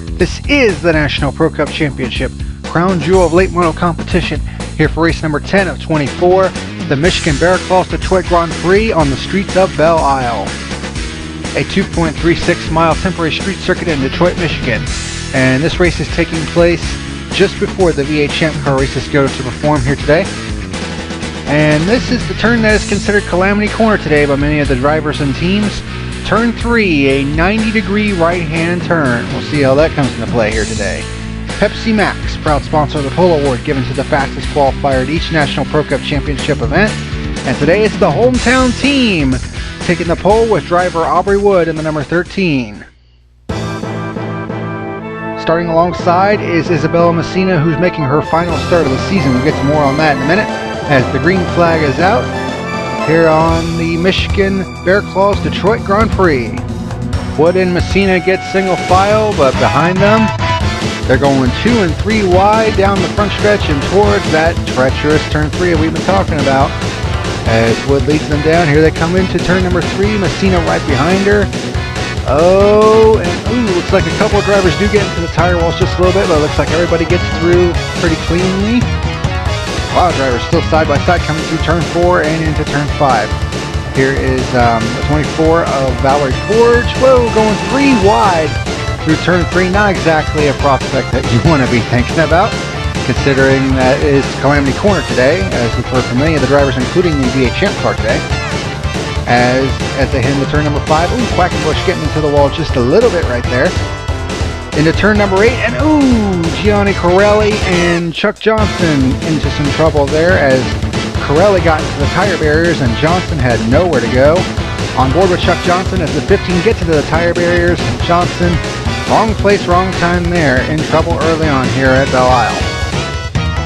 This is the National Pro Cup Championship, crown jewel of late model competition, here for race number 10 of 24, the Michigan Bear Claws Detroit Grand Prix on the streets of Belle Isle. A 2.36 mile temporary street circuit in Detroit, Michigan. And this race is taking place just before the V8 Champ Car race is scheduled to perform here today. And this is the turn that is considered Calamity Corner today by many of the drivers and teams. Turn 3, a 90-degree right-hand turn. We'll see how that comes into play here today. Pepsi Max, proud sponsor of the Pole Award given to the fastest qualifier at each National Pro Cup Championship event. And today it's the hometown team taking the pole with driver Aubrey Wood in the number 13. Starting alongside is Isabella Messina, who's making her final start of the season. We'll get to more on that in a minute as the green flag is out here on the Michigan Bear Claws Detroit Grand Prix. Wood and Messina get single file, but behind them, they're going 2 and 3 wide down the front stretch and towards that treacherous turn 3 that we've been talking about. As Wood leads them down, here they come into turn number 3, Messina right behind her. Oh, and ooh, looks like a couple of drivers do get into the tire walls just a little bit, but it looks like everybody gets through pretty cleanly. A lot of drivers still side by side coming through turn 4 and into turn 5. Here is the 24 of Valerie Forge. Whoa, going 3 wide through turn 3. Not exactly a prospect that you want to be thinking about, considering that is Calamity Corner today, as we've heard from many of the drivers, including the V8 Champ Car today. As they head into turn number 5, ooh, Quackenbush getting into the wall just a little bit right there. Into turn number 8, and ooh, Gianni Corelli and Chuck Johnson into some trouble there as Corelli got into the tire barriers and Johnson had nowhere to go. On board with Chuck Johnson as the 15 gets into the tire barriers. Johnson, wrong place, wrong time there, in trouble early on here at Belle Isle.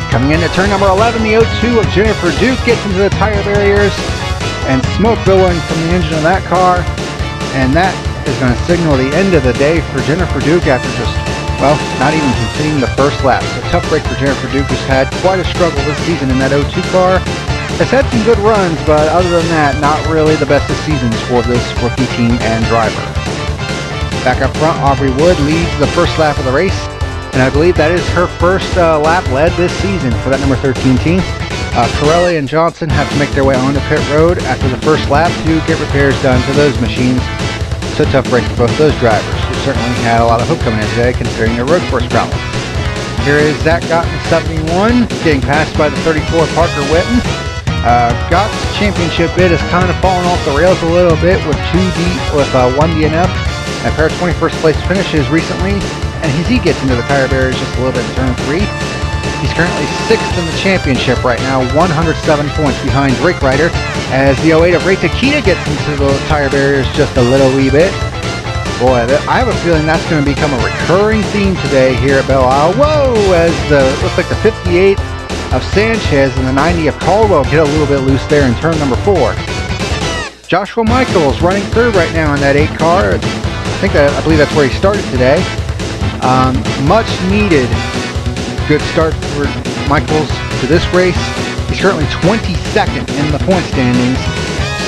Coming into turn number 11, the 02 of Jennifer Duke gets into the tire barriers and smoke billowing from the engine of that car, and that is going to signal the end of the day for Jennifer Duke after just, well, not even completing the first lap. So tough break for Jennifer Duke, who's had quite a struggle this season in that 02 car. Has had some good runs, but other than that, not really the best of seasons for this rookie team and driver. Back up front, Aubrey Wood leads the first lap of the race, and I believe that is her first lap led this season for that number 13 team. Corelli and Johnson have to make their way onto pit road after the first lap to get repairs done to those machines. So tough break for both those drivers, who certainly had a lot of hope coming in today considering their road course problems. Here is Zach Gott in 71, getting passed by the 34 Parker Witten. Gott's championship bid has kind of fallen off the rails a little bit with one DNF and a pair of 21st place finishes recently, and he gets into the tire barriers just a little bit in turn 3. He's currently 6th in the championship right now, 107 points behind Draachreider, as the 08 of Ray Takita gets into the tire barriers just a little wee bit. Boy, I have a feeling that's going to become a recurring theme today here at Belle Isle. Whoa, as looks like the 58 of Sanchez and the 90 of Caldwell get a little bit loose there in turn number 4. Joshua Michaels running third right now in that 8 car. I believe that's where he started today. Much needed good start for Michaels to this race. He's currently 22nd in the point standings.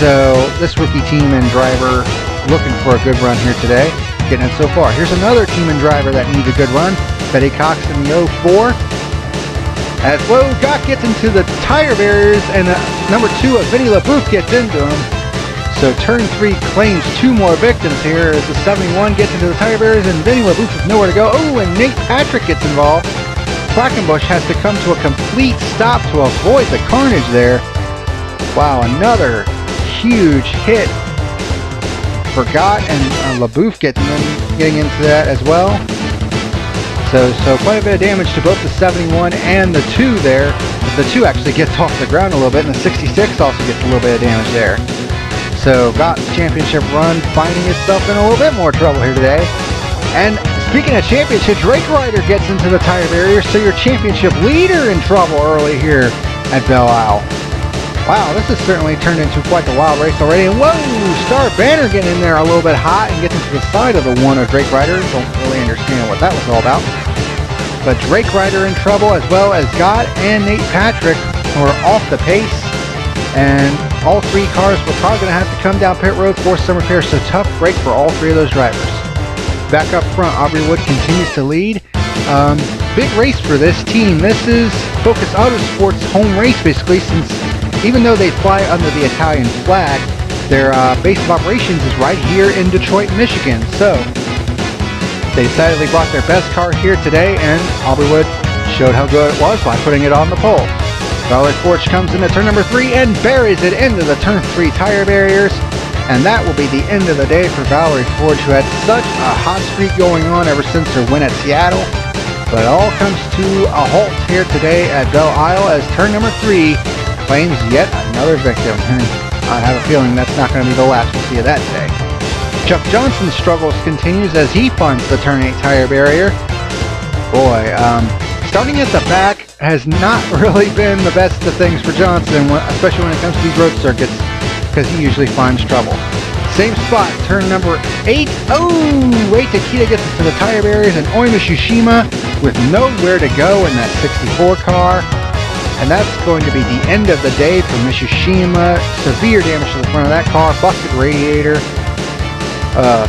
So this rookie team and driver looking for a good run here today, getting it so far. Here's another team and driver that needs a good run, Betty Cox in the 04. As Gott gets into the tire barriers and number 2 of Vinny LaBouffe gets into him. So turn 3 claims 2 more victims here as the 71 gets into the tire barriers and Vinny LaBouffe has nowhere to go. Oh, and Nate Patrick gets involved. Quackenbush has to come to a complete stop to avoid the carnage there. Wow, another huge hit for Gott, and LaBouffe getting into that as well. So quite a bit of damage to both the 71 and the 2 there. The 2 actually gets off the ground a little bit, and the 66 also gets a little bit of damage there. So Gott's championship run finding itself in a little bit more trouble here today. And speaking of championship, Draachreider gets into the tire barrier, so your championship leader in trouble early here at Belle Isle. Wow, this has certainly turned into quite the wild race already. And whoa, Star Banner getting in there a little bit hot and gets into the side of the 1 of Draachreider. Don't really understand what that was all about. But Draachreider in trouble, as well as Gott and Nate Patrick, who are off the pace. And all 3 cars were probably going to have to come down pit road for some repairs, so tough break for all 3 of those drivers. Back up front, Aubrey Wood continues to lead. Big race for this team. This is Focus Autosports' home race, basically, since even though they fly under the Italian flag, their base of operations is right here in Detroit, Michigan. So they decided they brought their best car here today, and Aubrey Wood showed how good it was by putting it on the pole. Valerie Forge comes into turn number 3 and buries it into the turn 3 tire barriers. And that will be the end of the day for Valerie Forge, who had such a hot streak going on ever since her win at Seattle. But it all comes to a halt here today at Belle Isle as turn number 3 claims yet another victim. And I have a feeling that's not going to be the last we'll see of that today. Chuck Johnson's struggles continues as he finds the turn 8 tire barrier. Boy, starting at the back has not really been the best of things for Johnson, especially when it comes to these road circuits, because he usually finds trouble. Same spot, turn number 8. Oh, wait, Takita gets into the tire barriers, and Oi Mitsushima with nowhere to go in that 64 car. And that's going to be the end of the day for Mitsushima. Severe damage to the front of that car, busted radiator.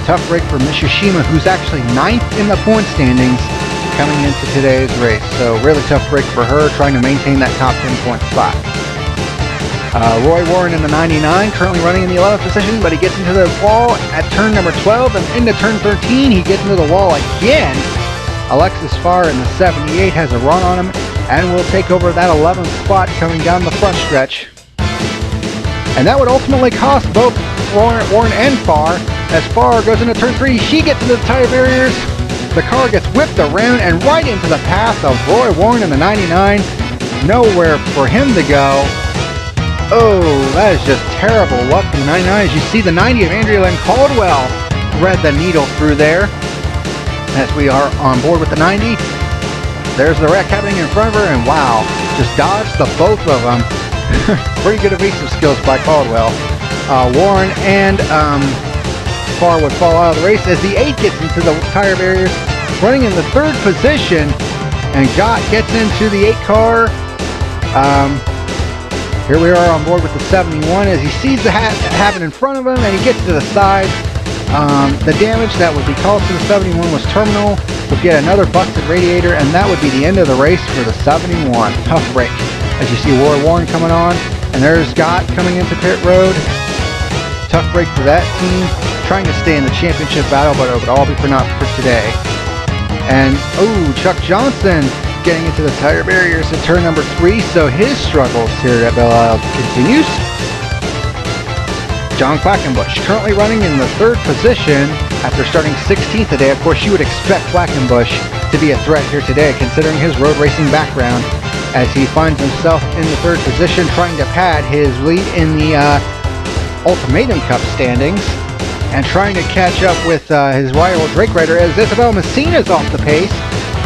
Tough break for Mitsushima, who's actually 9th in the point standings coming into today's race. So really tough break for her, trying to maintain that top 10 point spot. Roy Warren in the 99, currently running in the 11th position, but he gets into the wall at turn number 12, and into turn 13, he gets into the wall again. Alexis Farr in the 78 has a run on him, and will take over that 11th spot coming down the front stretch. And that would ultimately cost both Warren and Farr, as Farr goes into turn 3, she gets into the tire barriers, the car gets whipped around and right into the path of Roy Warren in the 99. Nowhere for him to go. Oh, that is just terrible luck from the 99. As you see, the 90 of Andrea Lynn Caldwell thread the needle through there. As we are on board with the 90. There's the wreck happening in front of her, and wow, just dodged the both of them. Pretty good evasive skills by Caldwell. Warren and Farr would fall out of the race as the 8 gets into the tire barriers, running in the 3rd position, and gets into the 8 car. Here we are on board with the 71 as he sees the happen in front of him, and he gets to the side. The damage that would be caused to the 71 was terminal, with yet another busted radiator, and that would be the end of the race for the 71. Tough break. As you see Roy Warren coming on, and there's Scott coming into pit road. Tough break for that team, trying to stay in the championship battle, but it would all be for naught for today. And, oh, Chuck Johnson getting into the tire barriers at turn number 3, so his struggles here at Belle Isle continues. John Quackenbush currently running in the 3rd position after starting 16th today. Of course, you would expect Quackenbush to be a threat here today, considering his road racing background, as he finds himself in the 3rd position trying to pad his lead in the Ultimatum Cup standings, and trying to catch up with his rival Draachreider as Isabel Messina's off the pace.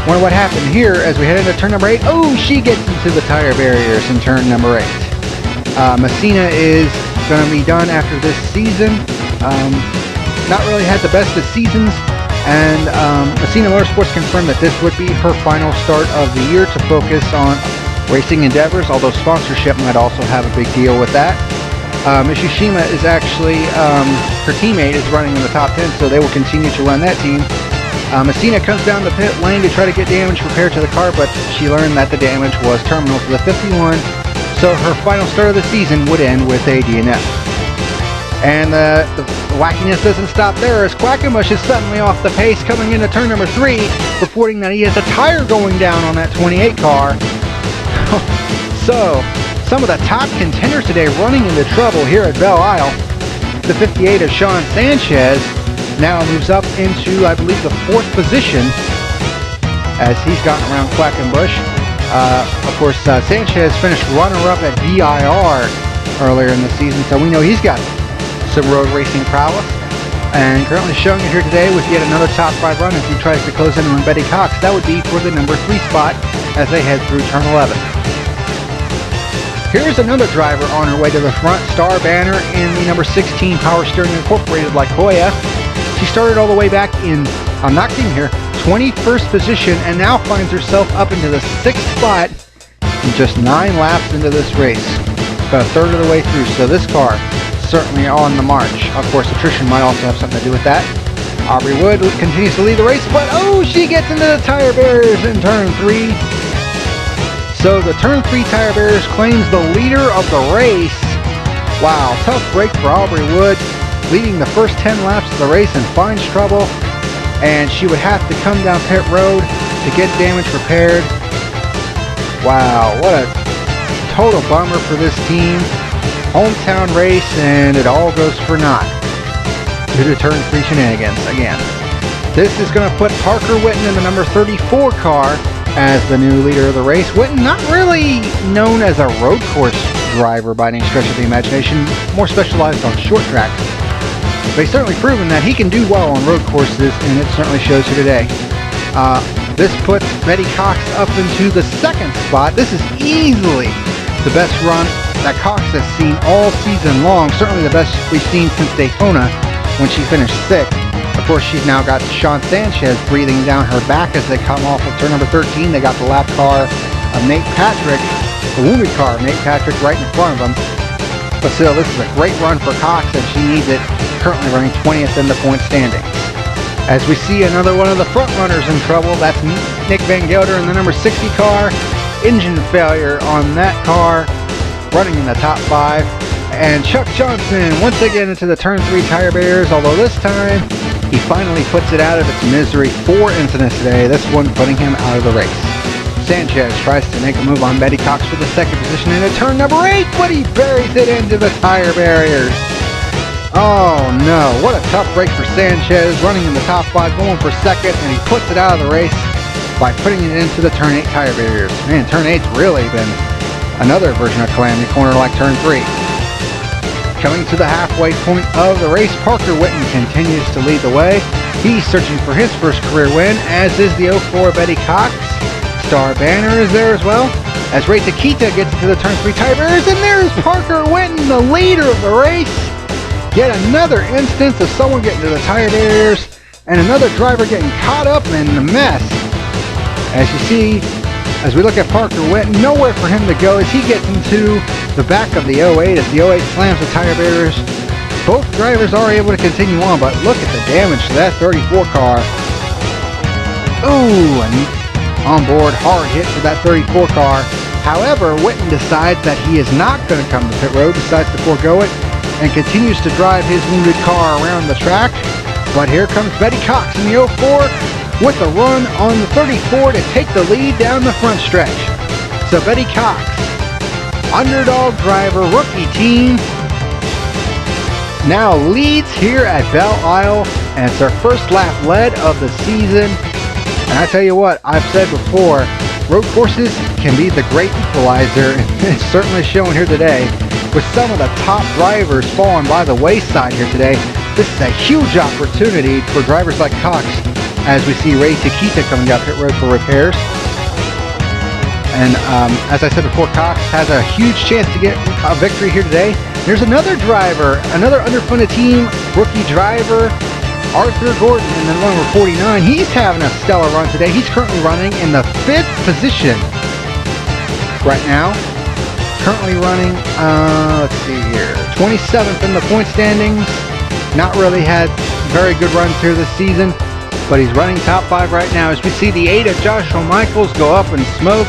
Wonder what happened here as we head into turn number 8. Oh, she gets into the tire barriers in turn number 8. Messina is going to be done after this season. Not really had the best of seasons, and Messina Motorsports confirmed that this would be her final start of the year to focus on racing endeavors, although sponsorship might also have a big deal with that. Mitsushima is actually, her teammate is running in the top 10, so they will continue to run that team. Messina comes down the pit lane to try to get damage repaired to the car, but she learned that the damage was terminal to the 51, so her final start of the season would end with a DNF. And the wackiness doesn't stop there, as Quackenbush is suddenly off the pace coming into turn number 3, reporting that he has a tire going down on that 28 car. So, some of the top contenders today running into trouble here at Belle Isle. The 58 of Sean Sanchez now moves up into, I believe, the 4th position as he's gotten around Quackenbush. Of course, Sanchez finished runner-up at VIR earlier in the season, so we know he's got some road racing prowess. And currently showing it here today with yet another top 5 run as he tries to close in on Betty Cox. That would be for the number 3 spot as they head through turn 11. Here's another driver on her way to the front, Star Banner in the number 16 Power Steering Incorporated Lycoya. She started all the way back in, I'm not kidding here, 21st position, and now finds herself up into the 6th spot in just 9 laps into this race. About a third of the way through, so this car certainly on the march. Of course, attrition might also have something to do with that. Aubrey Wood continues to lead the race, but oh, she gets into the tire barriers in turn 3. So the turn 3 tire barriers claims the leader of the race. Wow, tough break for Aubrey Wood, leading the first 10 laps of the race and finds trouble, and she would have to come down pit road to get damage repaired. Wow, what a total bummer for this team. Hometown race, and it all goes for naught due to turn 3 shenanigans again. This is going to put Parker Witten in the number 34 car as the new leader of the race. Witten, not really known as a road course driver by any stretch of the imagination, more specialized on short tracks. But he's certainly proven that he can do well on road courses, and it certainly shows here today. This puts Betty Cox up into the second spot. This is easily the best run that Cox has seen all season long. Certainly the best we've seen since Daytona when she finished 6th. Of course, she's now got Sean Sanchez breathing down her back as they come off of turn number 13. They got the lap car of Nate Patrick, the wounded car of Nate Patrick right in front of them. But still, this is a great run for Cox, and she needs it, currently running 20th in the point standings. As we see another one of the front runners in trouble, that's Nick Van Gelder in the number 60 car. Engine failure on that car, running in the top 5. And Chuck Johnson once again into the turn 3 tire barriers, although this time he finally puts it out of its misery. 4 incidents today, this one putting him out of the race. Sanchez tries to make a move on Betty Cox for the second position into turn number 8, but he buries it into the tire barriers. Oh no, what a tough break for Sanchez, running in the top 5, going for second, and he puts it out of the race by putting it into the turn 8 tire barriers. Man, turn 8's really been another version of calamity corner like turn 3. Coming to the halfway point of the race, Parker Witten continues to lead the way. He's searching for his first career win, as is the 04 Betty Cox. Star Banner is there as well, as Ray Takita gets to the turn 3 tire barriers, and there's Parker Witten, the leader of the race. Yet another instance of someone getting to the tire barriers, and another driver getting caught up in the mess. As you see, as we look at Parker Witten, nowhere for him to go as he gets into the back of the 08 as the 08 slams the tire barriers. Both drivers are able to continue on, but look at the damage to that 34 car. Ooh, an onboard hard hit for that 34 car. However, Witten decides that he is not going to come to pit road, decides to forego it, and continues to drive his wounded car around the track. But here comes Betty Cox in the 04 with a run on the 34 to take the lead down the front stretch. So Betty Cox, underdog driver, rookie team, now leads here at Belle Isle, and it's her first lap led of the season. And I tell you what, I've said before, road courses can be the great equalizer, and it's certainly shown here today. With some of the top drivers falling by the wayside here today, this is a huge opportunity for drivers like Cox, as we see Ray Takita coming up pit road for repairs. And as I said before, Cox has a huge chance to get a victory here today. There's another driver, another underfunded team rookie driver, Arthur Gordon in the number 49. He's having a stellar run today. He's currently running in the 5th position right now. Currently running, let's see here, 27th in the point standings. Not really had very good runs here this season, but he's running top 5 right now. As we see the 8 of Joshua Michaels go up in smoke.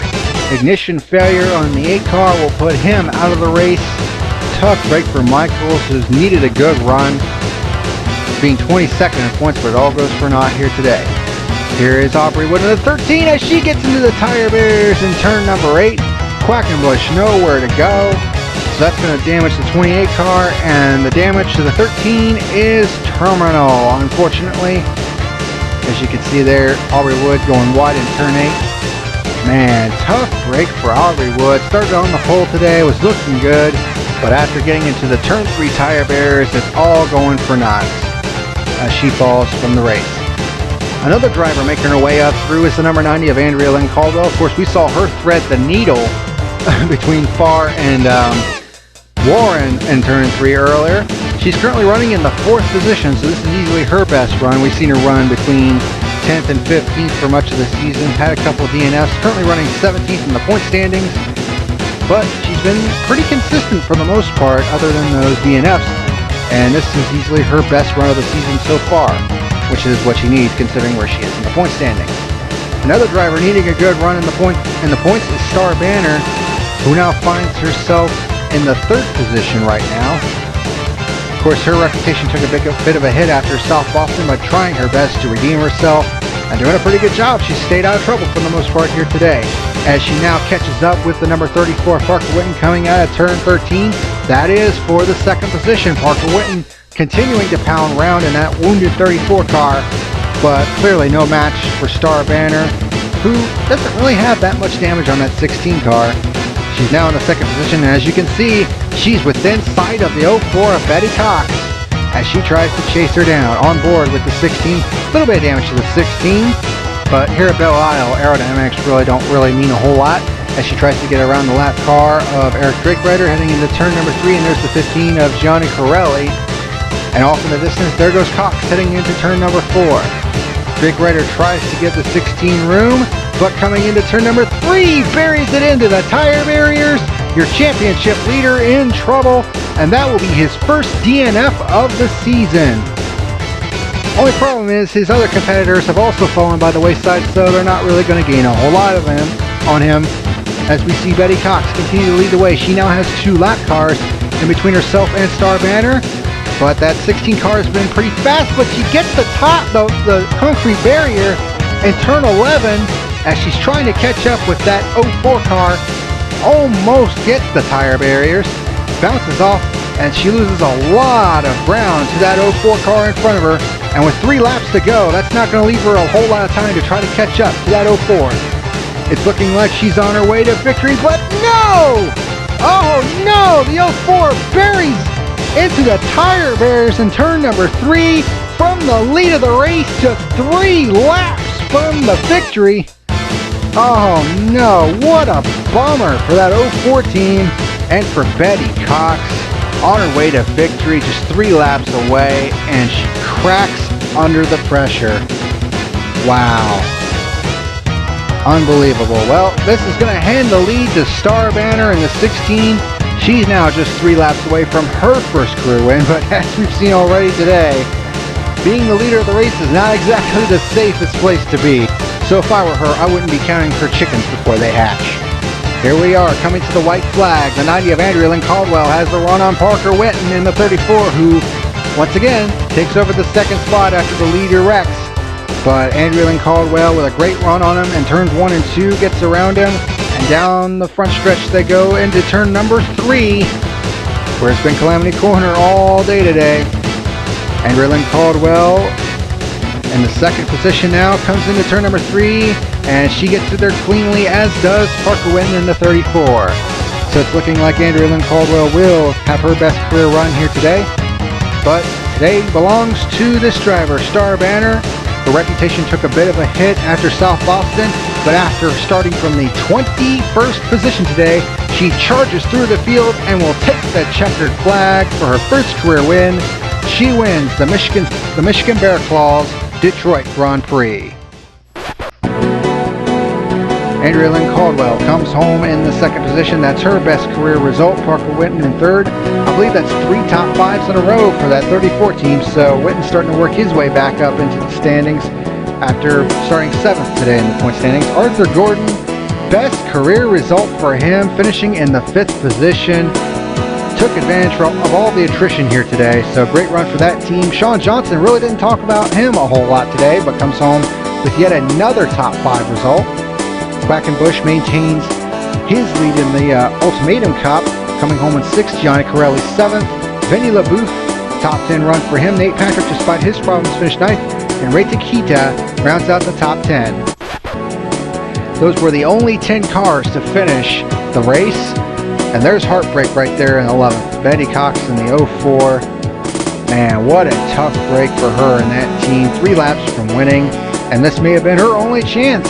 Ignition failure on the 8 car will put him out of the race. Tough break for Michaels, who's needed a good run, being 22nd in points, but it all goes for naught here today. Here is Aubrey Wood in the 13 as she gets into the tire barriers in turn number 8. Quackenbush nowhere to go, so that's going to damage the 28 car, and the damage to the 13 is terminal, unfortunately. As you can see there, Aubrey Wood going wide in turn 8. Man, tough break for Aubrey Wood. Started on the pole today, was looking good, but after getting into the turn 3 tire barriers, it's all going for naught as she falls from the race. Another driver making her way up through is the number 90 of Andrea Lynn Caldwell. Of course, we saw her thread the needle between Farr and Warren in turn 3 earlier. She's currently running in the 4th position, so this is easily her best run. We've seen her run between 10th and 15th for much of the season. Had a couple of DNFs. Currently running 17th in the point standings, but she's been pretty consistent for the most part, other than those DNFs. And this is easily her best run of the season so far. which is what she needs considering where she is in the point standings. Another driver needing a good run in the points is Star Banner, who now finds herself in the 3rd position right now. Of course, her reputation took a bit of a hit after South Boston, but trying her best to redeem herself and doing a pretty good job. She stayed out of trouble for the most part here today, as she now catches up with the number 34 Parker Whitten coming out of turn 13. That is for the 2nd position. Parker Whitten continuing to pound round in that wounded 34 car, but clearly no match for Star Banner, who doesn't really have that much damage on that 16 car. She's now in the 2nd position, and as you can see, she's within sight of the 04 of Betty Cox as she tries to chase her down. On board with the 16, a little bit of damage to the 16, but here at Belle Isle, aerodynamics don't really mean a whole lot as she tries to get around the lap car of Erik Draachreider heading into turn number 3, and there's the 15 of Gianni Corelli. And off in the distance, there goes Cox heading into turn number 4. Draachreider tries to give the 16 room, but coming into turn number 3, buries it into the tire barriers. Your championship leader in trouble, and that will be his first DNF of the season. Only problem is his other competitors have also fallen by the wayside, so they're not really going to gain a whole lot of them on him. As we see Betty Cox continue to lead the way, she now has 2 lap cars in between herself and Star Banner. But that 16 car has been pretty fast, but she gets the concrete barrier in turn 11 as she's trying to catch up with that 04 car. Almost gets the tire barriers, bounces off, and she loses a lot of ground to that 04 car in front of her. And with 3 laps to go, that's not going to leave her a whole lot of time to try to catch up to that 04. It's looking like she's on her way to victory, but no! Oh no! The 04 buries into the tire barriers in turn number 3 from the lead of the race to 3 laps from the victory. Oh no, what a bummer for that 04 team and for Betty Cox. On her way to victory, just 3 laps away, and she cracks under the pressure. Wow. Unbelievable. Well, this is going to hand the lead to Star Banner in the 16. She's now just 3 laps away from her first career win, but as we've seen already today, being the leader of the race is not exactly the safest place to be. So if I were her, I wouldn't be counting her chickens before they hatch. Here we are, coming to the white flag. The 90 of Andrea Lynn Caldwell has the run on Parker Whitten in the 34, who, once again, takes over the 2nd spot after the leader wrecks. But Andrea Lynn Caldwell with a great run on him in turns 1 and 2 gets around him. And down the front stretch they go into turn number 3, where it's been Calamity Corner all day today. Andrea Lynn Caldwell in the 2nd position now, comes into turn number 3, and she gets to there cleanly, as does Parker Whitten in the 34. So it's looking like Andrea Lynn Caldwell will have her best career run here today. But today belongs to this driver, Star Banner. Her reputation took a bit of a hit after South Boston, but after starting from the 21st position today, she charges through the field and will take the checkered flag for her first career win. She wins the Michigan Bear Claws Detroit Grand Prix. Andrea Lynn Caldwell comes home in the 2nd position. That's her best career result. Parker Whitten in 3rd. I believe that's 3 top 5s in a row for that 34 team. So Whitten's starting to work his way back up into the standings after starting 7th today in the point standings. Arthur Gordon, best career result for him, finishing in the 5th position. Took advantage of all the attrition here today. So great run for that team. Sean Johnson, really didn't talk about him a whole lot today, but comes home with yet another top 5 result. Quackenbush maintains his lead in the Ultimatum Cup, coming home in 6th. Gianni Corelli 7th. Vinny LaBouffe, top 10 run for him. Nate Patrick, despite his problems, finished 9th. And Ray Takita rounds out the top 10. Those were the only 10 cars to finish the race. And there's heartbreak right there in 11th. Betty Cox in the 04. Man, what a tough break for her and that team. 3 laps from winning. And this may have been her only chance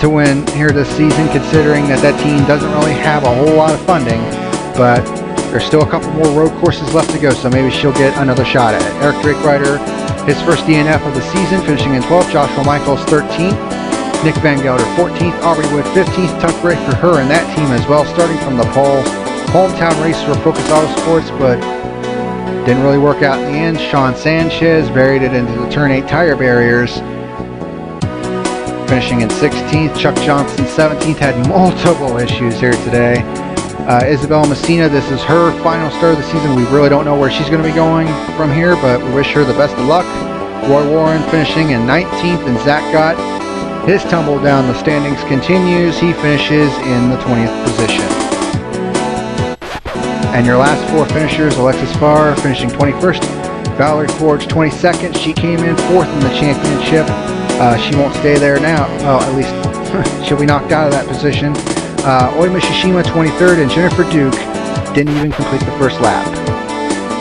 to win here this season, considering that team doesn't really have a whole lot of funding. But there's still a couple more road courses left to go, so maybe she'll get another shot at it. Erik Draachreider, his first DNF of the season, finishing in 12th. Joshua Michaels 13th. Nick Van Gelder 14th. Aubrey Wood 15th. Tough break for her and that team as well, starting from the pole. Hometown race for Focus Auto Sports, but Didn't really work out in the end. Sean Sanchez buried it into the turn 8 tire barriers, finishing in 16th. Chuck Johnson 17th, had multiple issues here today. Isabel Messina, this is her final start of the season. We really don't know where she's going to be going from here, but we wish her the best of luck. Roy Warren finishing in 19th, and Zach Gott, his tumble down the standings continues. He finishes in the 20th position. And your last 4 finishers, Alexis Farr finishing 21st, Valerie Forge 22nd. She came in 4th in the championship. She won't stay there now. Well, at least she'll be knocked out of that position. Oi Mishishima 23rd, and Jennifer Duke didn't even complete the first lap.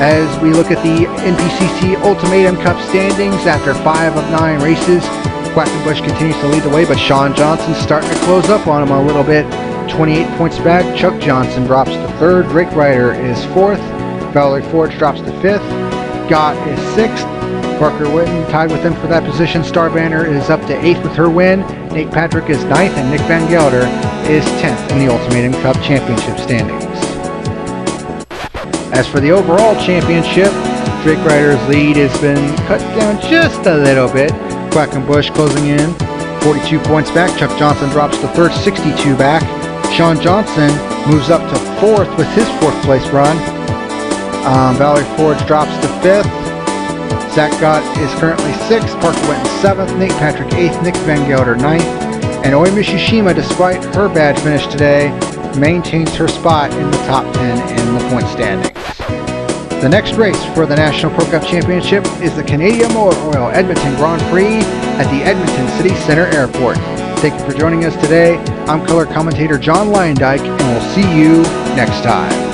As we look at the NPCC Ultimatum Cup standings, after 5 of 9 races, Quackenbush continues to lead the way, but Sean Johnson's starting to close up on him a little bit. 28 points back. Chuck Johnson drops to 3rd. Draachreider is 4th. Valerie Forge drops to 5th. Gott is 6th. Parker Witten tied with him for that position. Star Banner is up to 8th with her win. Nate Patrick is 9th, and Nick Van Gelder is 10th in the Ultimatum Cup Championship standings. As for the overall championship, Draachreider's lead has been cut down just a little bit. Quackenbush closing in, 42 points back. Chuck Johnson drops to 3rd, 62 back. Sean Johnson moves up to 4th with his 4th place run. Valerie Forge drops to 5th. Zach Gott is currently 6th. Parker Witten 7th. Nate Patrick 8th. Nick Van Gelder 9th. And Oi Mishishima, despite her bad finish today, maintains her spot in the top 10 in the point standings. The next race for the National Pro Cup Championship is the Canadian Motor Oil Edmonton Grand Prix at the Edmonton City Center Airport. Thank you for joining us today. I'm color commentator John Lyondike, and we'll see you next time.